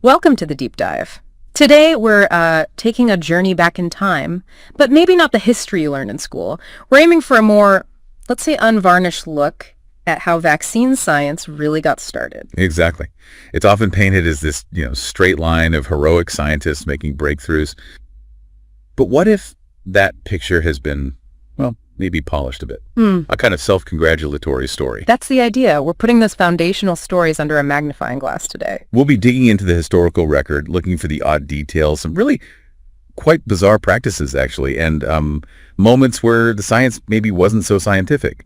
Welcome to the deep dive. Today we're taking a journey back in time, but maybe not the history you learned in school. We're aiming for a more, let's say, unvarnished look at how vaccine science really got started. Exactly. It's often painted as this, straight line of heroic scientists making breakthroughs. But what if that picture has been, maybe polished a bit? A kind of self-congratulatory story. That's the idea. We're putting those foundational stories under a magnifying glass today. We'll be digging into the historical record, looking for the odd details, some really quite bizarre practices, actually, and moments where the science maybe wasn't so scientific,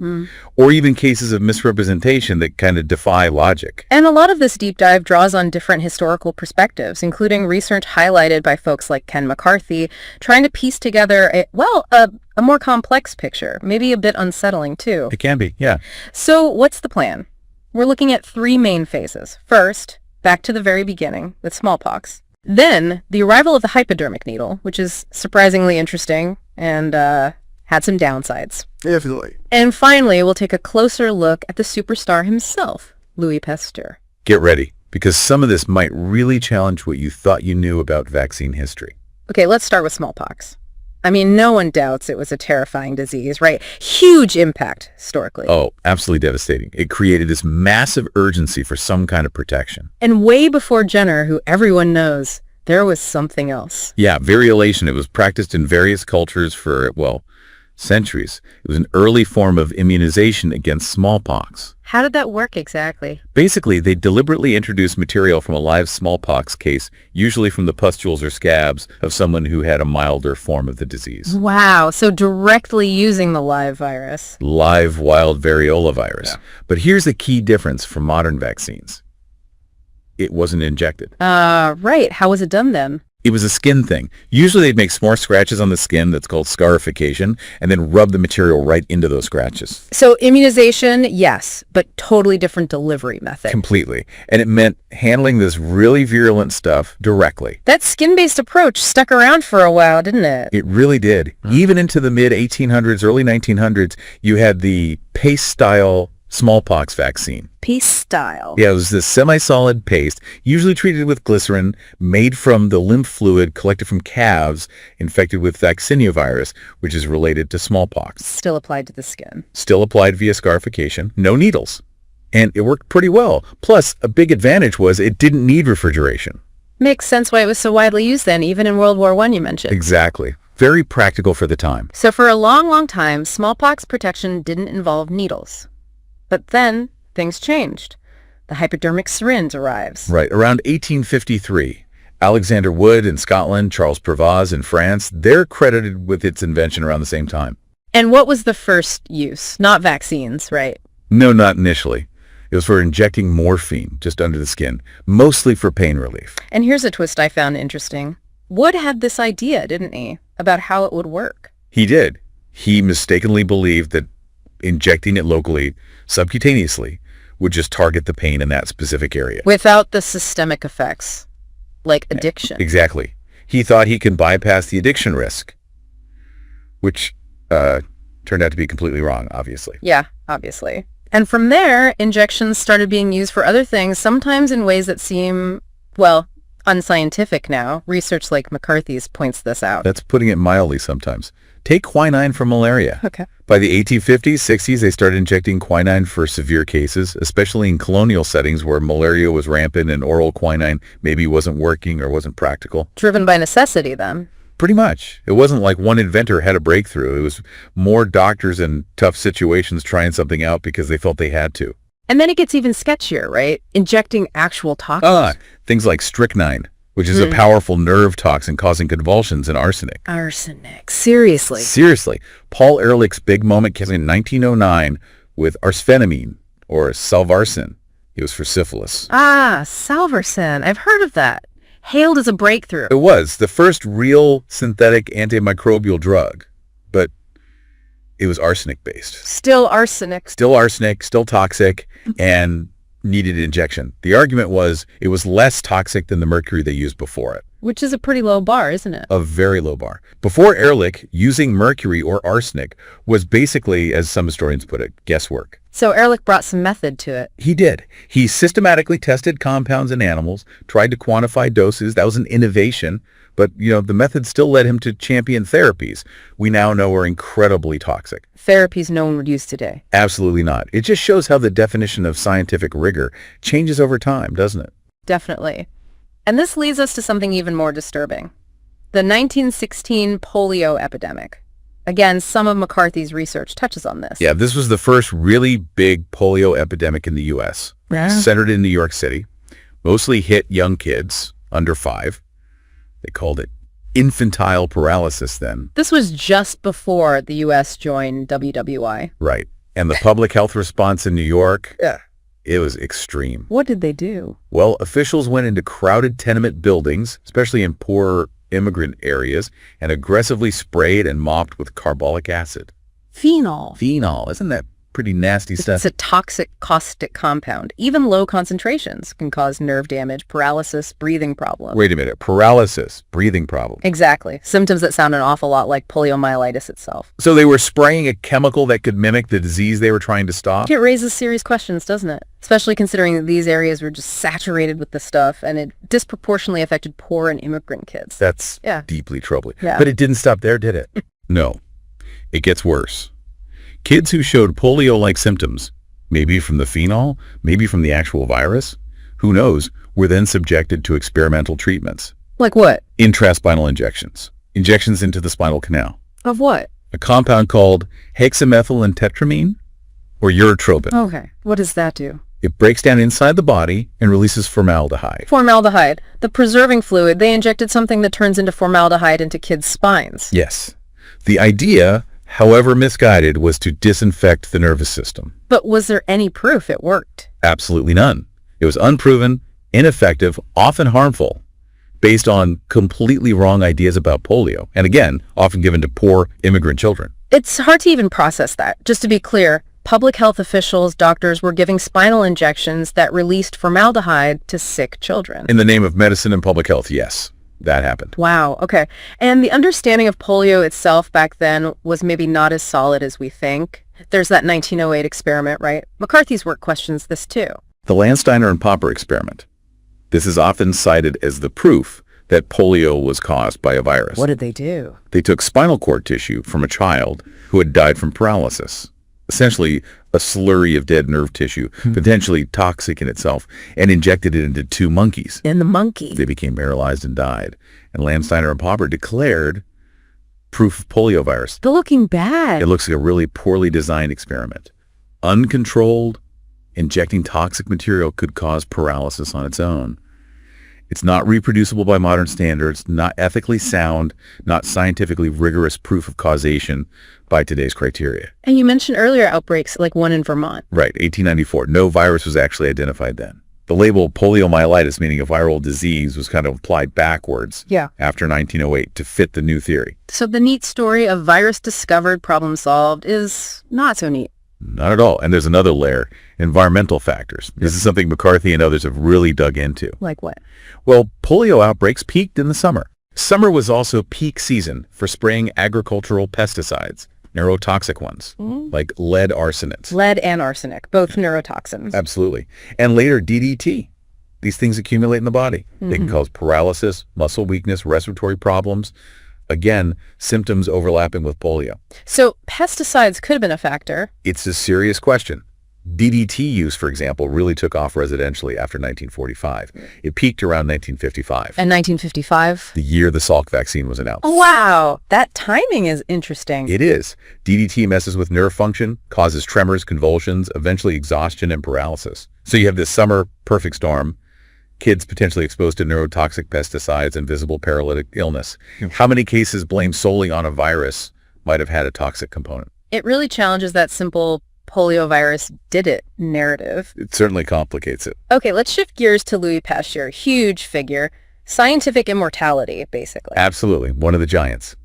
or even cases of misrepresentation that kind of defy logic. And a lot of this deep dive draws on different historical perspectives, including research highlighted by folks like Ken McCarthy, trying to piece together a more complex picture, maybe a bit unsettling too. It can be, yeah. So what's the plan? We're looking at three main phases. First, back to the very beginning with smallpox. Then, the arrival of the hypodermic needle, which is surprisingly interesting and had some downsides. Definitely. And finally, we'll take a closer look at the superstar himself, Louis Pasteur. Get ready, because some of this might really challenge what you thought you knew about vaccine history. Okay, let's start with smallpox. I mean, no one doubts it was a terrifying disease, right? Huge impact historically. Oh, absolutely devastating. It created this massive urgency for some kind of protection. And way before Jenner, who everyone knows, there was something else. Yeah, variolation. It was practiced in various cultures for, centuries. It was an early form of immunization against smallpox. How did that work exactly? Basically, they deliberately introduced material from a live smallpox case, usually from the pustules or scabs of someone who had a milder form of the disease. Wow, so directly using the live virus. Live wild variola virus. Yeah. But here's the key difference from modern vaccines. It wasn't injected. Right. How was it done then? It was a skin thing. Usually they'd make small scratches on the skin, that's called scarification, and then rub the material right into those scratches. So immunization, yes, but totally different delivery method. Completely. And it meant handling this really virulent stuff directly. That skin-based approach stuck around for a while, didn't it? It really did. Even into the mid-1800s, early 1900s, you had the paste-style smallpox vaccine. Paste style. Yeah, it was this semi-solid paste, usually treated with glycerin, made from the lymph fluid collected from calves infected with vaccinia, which is related to smallpox. Still applied to the skin. Still applied via scarification, no needles. And it worked pretty well. Plus, a big advantage was it didn't need refrigeration. Makes sense why it was so widely used then, even in World War I you mentioned. Exactly. Very practical for the time. So for a long, long time, smallpox protection didn't involve needles. But then things changed. The hypodermic syringe arrives. Right. Around 1853, Alexander Wood in Scotland, Charles Pervaz in France, they're credited with its invention around the same time. And what was the first use? Not vaccines, right? No, not initially. It was for injecting morphine just under the skin, mostly for pain relief. And here's a twist I found interesting. Wood had this idea, didn't he, about how it would work? He did. He mistakenly believed that injecting it locally, subcutaneously, would just target the pain in that specific area. Without the systemic effects, like addiction. Exactly. He thought he could bypass the addiction risk, which turned out to be completely wrong, obviously. Yeah, obviously. And from there, injections started being used for other things, sometimes in ways that seem, unscientific now. Research like McCarthy's points this out. That's putting it mildly sometimes. Take quinine for malaria. Okay. By the 1850s, 60s, they started injecting quinine for severe cases, especially in colonial settings where malaria was rampant and oral quinine maybe wasn't working or wasn't practical. Driven by necessity, then. Pretty much. It wasn't like one inventor had a breakthrough. It was more doctors in tough situations trying something out because they felt they had to. And then it gets even sketchier, right? Injecting actual toxins. Things like strychnine, which is a powerful nerve toxin causing convulsions, and arsenic. Arsenic. Seriously. Seriously. Paul Ehrlich's big moment came in 1909 with arsphenamine, or salvarsan. It was for syphilis. Salvarsan. I've heard of that. Hailed as a breakthrough. It was the first real synthetic antimicrobial drug, but it was arsenic-based. Still arsenic. Still arsenic, still toxic, and needed injection. The argument was it was less toxic than the mercury they used before it. Which is a pretty low bar, isn't it? A very low bar. Before Ehrlich, using mercury or arsenic was basically, as some historians put it, guesswork. So Ehrlich brought some method to it. He did. He systematically tested compounds in animals, tried to quantify doses. That was an innovation. But, the method still led him to champion therapies we now know are incredibly toxic. Therapies no one would use today. Absolutely not. It just shows how the definition of scientific rigor changes over time, doesn't it? Definitely. And this leads us to something even more disturbing. The 1916 polio epidemic. Again, some of McCarthy's research touches on this. Yeah, this was the first really big polio epidemic in the U.S. Yeah. Centered in New York City. Mostly hit young kids, under 5. They called it infantile paralysis then. This was just before the U.S. joined WWI. Right. And the public health response in New York, it was extreme. What did they do? Well, officials went into crowded tenement buildings, especially in poor immigrant areas, and aggressively sprayed and mopped with carbolic acid. Phenol. Phenol, isn't that pretty nasty stuff? It's a toxic, caustic compound. Even low concentrations can cause nerve damage, paralysis, breathing problems. Wait a minute. Paralysis, breathing problems. Exactly. Symptoms that sound an awful lot like poliomyelitis itself. So they were spraying a chemical that could mimic the disease they were trying to stop? It raises serious questions, doesn't it? Especially considering that these areas were just saturated with the stuff, and it disproportionately affected poor and immigrant kids. That's deeply troubling. Yeah. But it didn't stop there, did it? No. It gets worse. Kids who showed polio-like symptoms, maybe from the phenol, maybe from the actual virus, who knows, were then subjected to experimental treatments. Like what? Intraspinal injections. Injections into the spinal canal. Of what? A compound called hexamethyltetramine or urotropin. Okay. What does that do? It breaks down inside the body and releases formaldehyde. Formaldehyde. The preserving fluid. They injected something that turns into formaldehyde into kids' spines. Yes. The idea, however misguided, was to disinfect the nervous system. But was there any proof it worked? Absolutely none. It was unproven, ineffective, often harmful, based on completely wrong ideas about polio, and again, often given to poor immigrant children. It's hard to even process that. Just to be clear, public health officials, doctors were giving spinal injections that released formaldehyde to sick children. In the name of medicine and public health, yes, that happened. Wow, okay. And the understanding of polio itself back then was maybe not as solid as we think. There's that 1908 experiment, right? McCarthy's work questions this too. The Landsteiner and Popper experiment. This is often cited as the proof that polio was caused by a virus. What did they do? They took spinal cord tissue from a child who had died from paralysis, essentially a slurry of dead nerve tissue, potentially toxic in itself, and injected it into 2 monkeys. And the monkey. They became paralyzed and died. And Landsteiner and Popper declared proof of poliovirus. They're looking bad. It looks like a really poorly designed experiment. Uncontrolled, injecting toxic material could cause paralysis on its own. It's not reproducible by modern standards, not ethically sound, not scientifically rigorous proof of causation by today's criteria. And you mentioned earlier outbreaks like one in Vermont. Right, 1894. No virus was actually identified then. The label poliomyelitis, meaning a viral disease, was kind of applied backwards after 1908 to fit the new theory. So the neat story of virus discovered, problem solved is not so neat. Not at all. And there's another layer, environmental factors. This is something McCarthy and others have really dug into. Like what? Well, polio outbreaks peaked in the summer. Summer was also peak season for spraying agricultural pesticides, neurotoxic ones, like lead arsenates. Lead and arsenic, both neurotoxins. Absolutely. And later, DDT. These things accumulate in the body. They can cause paralysis, muscle weakness, respiratory problems. Again, symptoms overlapping with polio. So pesticides could have been a factor. It's a serious question. DDT use, for example, really took off residentially after 1945. It peaked around 1955. And 1955? The year the Salk vaccine was announced. Oh, wow. That timing is interesting. It is. DDT messes with nerve function, causes tremors, convulsions, eventually exhaustion and paralysis. So you have this summer perfect storm. Kids potentially exposed to neurotoxic pesticides and visible paralytic illness. How many cases blamed solely on a virus might have had a toxic component? It really challenges that simple poliovirus did it narrative. It certainly complicates it. Okay, let's shift gears to Louis Pasteur. Huge figure. Scientific immortality, basically. Absolutely. One of the giants.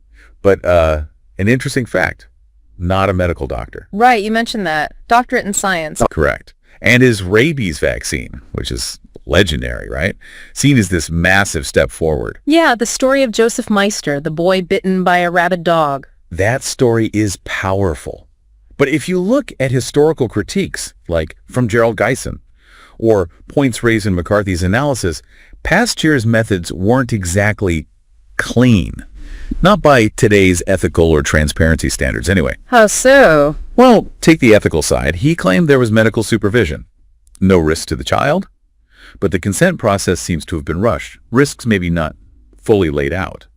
But an interesting fact, not a medical doctor. Right, you mentioned that. Doctorate in science. Correct. And his rabies vaccine, which is legendary, right? Seen as this massive step forward. Yeah, the story of Joseph Meister, the boy bitten by a rabid dog. That story is powerful. But if you look at historical critiques, like from Gerald Geisen, or points raised in McCarthy's analysis, Pasteur's methods weren't exactly clean. Not by today's ethical or transparency standards, anyway. How so? Well, take the ethical side. He claimed there was medical supervision. No risk to the child, but the consent process seems to have been rushed. Risks maybe not fully laid out.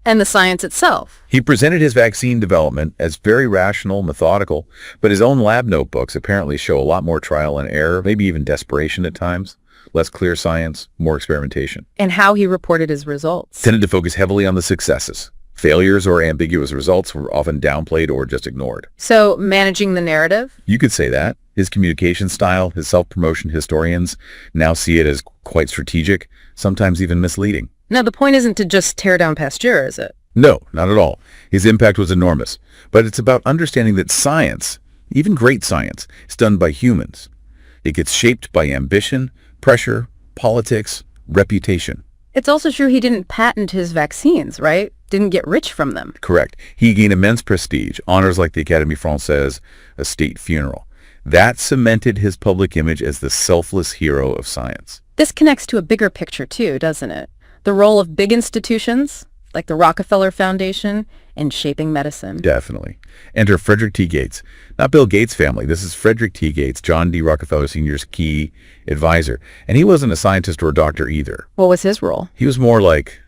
And the science itself? He presented his vaccine development as very rational, methodical, but his own lab notebooks apparently show a lot more trial and error, maybe even desperation at times. Less clear science, more experimentation. And how he reported his results? Tended to focus heavily on the successes. Failures or ambiguous results were often downplayed or just ignored. So, managing the narrative? You could say that. His communication style, his self-promotion, historians now see it as quite strategic, sometimes even misleading. Now, the point isn't to just tear down Pasteur, is it? No, not at all. His impact was enormous. But it's about understanding that science, even great science, is done by humans. It gets shaped by ambition, pressure, politics, reputation. It's also true he didn't patent his vaccines, right? Didn't get rich from them. Correct. He gained immense prestige, honors like the Académie Française, a state funeral. That cemented his public image as the selfless hero of science. This connects to a bigger picture too, doesn't it? The role of big institutions, like the Rockefeller Foundation, in shaping medicine. Definitely. Enter Frederick T. Gates. Not Bill Gates' family. This is Frederick T. Gates, John D. Rockefeller Sr.'s key advisor. And he wasn't a scientist or a doctor either. What was his role? He was more like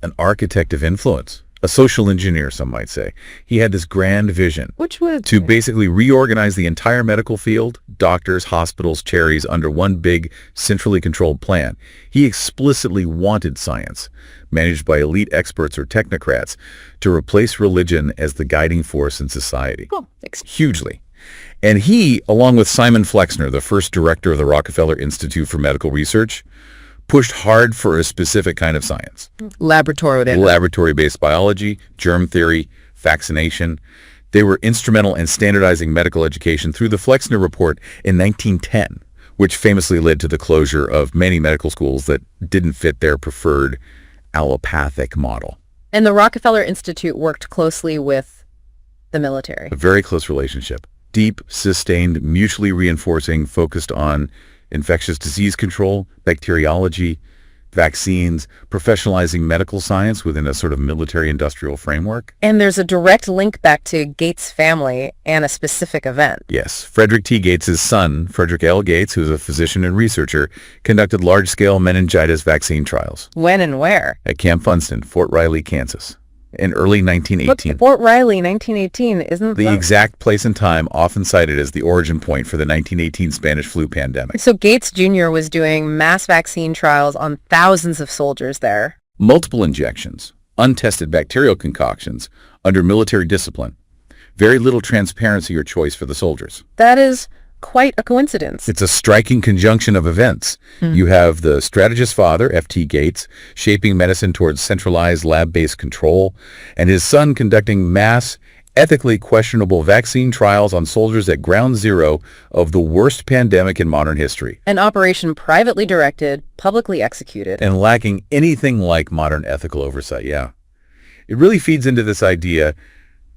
an architect of influence, a social engineer, some might say. He had this grand vision Which was to basically reorganize the entire medical field, doctors, hospitals, charities, under one big, centrally controlled plan. He explicitly wanted science, managed by elite experts or technocrats, to replace religion as the guiding force in society. Cool. Hugely. And he, along with Simon Flexner, the first director of the Rockefeller Institute for Medical Research, pushed hard for a specific kind of science. Laboratory-based biology, germ theory, vaccination. They were instrumental in standardizing medical education through the Flexner Report in 1910, which famously led to the closure of many medical schools that didn't fit their preferred allopathic model. And the Rockefeller Institute worked closely with the military. A very close relationship. Deep, sustained, mutually reinforcing, focused on infectious disease control, bacteriology, vaccines, professionalizing medical science within a sort of military-industrial framework. And there's a direct link back to Gates' family and a specific event. Yes. Frederick T. Gates' son, Frederick L. Gates, who's a physician and researcher, conducted large-scale meningitis vaccine trials. When and where? At Camp Funston, Fort Riley, Kansas, in early 1918. Look, Fort Riley, 1918, isn't The exact place and time often cited as the origin point for the 1918 Spanish flu pandemic. So Gates Jr. was doing mass vaccine trials on thousands of soldiers there. Multiple injections, untested bacterial concoctions, under military discipline. Very little transparency or choice for the soldiers. That is quite a coincidence. It's a striking conjunction of events. You have the strategist father, F.T. Gates, shaping medicine towards centralized lab-based control, and his son conducting mass, ethically questionable vaccine trials on soldiers at ground zero of the worst pandemic in modern history. An operation privately directed, publicly executed. And lacking anything like modern ethical oversight, yeah. It really feeds into this idea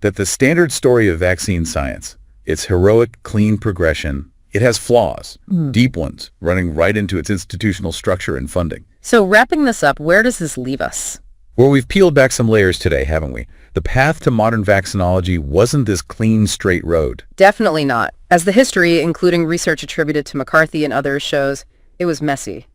that the standard story of vaccine science, its heroic, clean progression, it has flaws, deep ones, running right into its institutional structure and funding. So wrapping this up, where does this leave us? Well, we've peeled back some layers today, haven't we? The path to modern vaccinology wasn't this clean, straight road. Definitely not. As the history, including research attributed to McCarthy and others, shows, it was messy.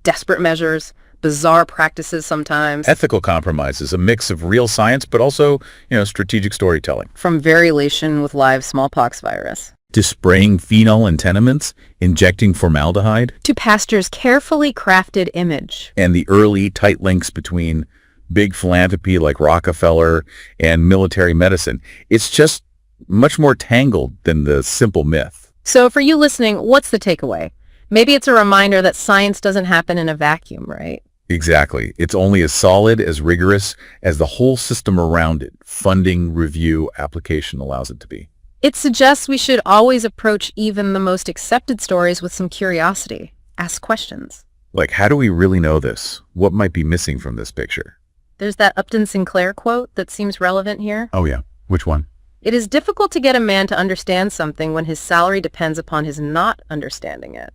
Desperate measures, bizarre practices sometimes. Ethical compromises, a mix of real science, but also, strategic storytelling. From variolation with live smallpox virus. To spraying phenol in tenements, injecting formaldehyde. To Pasteur's carefully crafted image. And the early tight links between big philanthropy like Rockefeller and military medicine. It's just much more tangled than the simple myth. So for you listening, what's the takeaway? Maybe it's a reminder that science doesn't happen in a vacuum, right? Exactly. It's only as solid, as rigorous as the whole system around it, funding, review, application allows it to be. It suggests we should always approach even the most accepted stories with some curiosity. Ask questions. Like, how do we really know this? What might be missing from this picture? There's that Upton Sinclair quote that seems relevant here. Oh, yeah. Which one? It is difficult to get a man to understand something when his salary depends upon his not understanding it.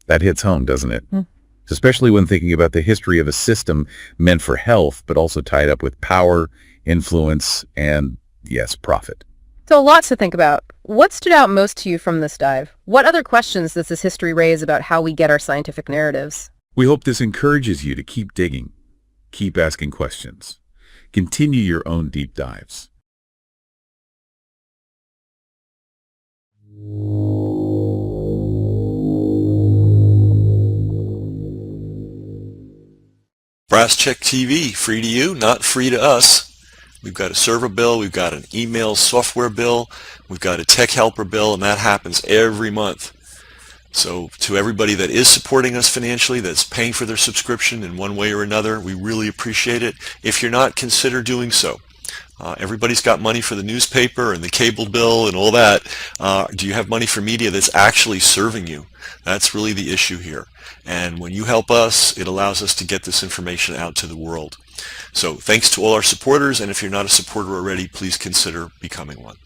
That hits home, doesn't it? Especially when thinking about the history of a system meant for health, but also tied up with power, influence, and, yes, profit. So lots to think about. What stood out most to you from this dive? What other questions does this history raise about how we get our scientific narratives? We hope this encourages you to keep digging, keep asking questions, continue your own deep dives. Brass Check TV, free to you, not free to us. We've got a server bill, we've got an email software bill, we've got a tech helper bill, and that happens every month. So to everybody that is supporting us financially, that's paying for their subscription in one way or another, we really appreciate it. If you're not, consider doing so. Everybody's got money for the newspaper and the cable bill and all that. Do you have money for media that's actually serving you? That's really the issue here. And when you help us, it allows us to get this information out to the world. So thanks to all our supporters, and if you're not a supporter already, please consider becoming one.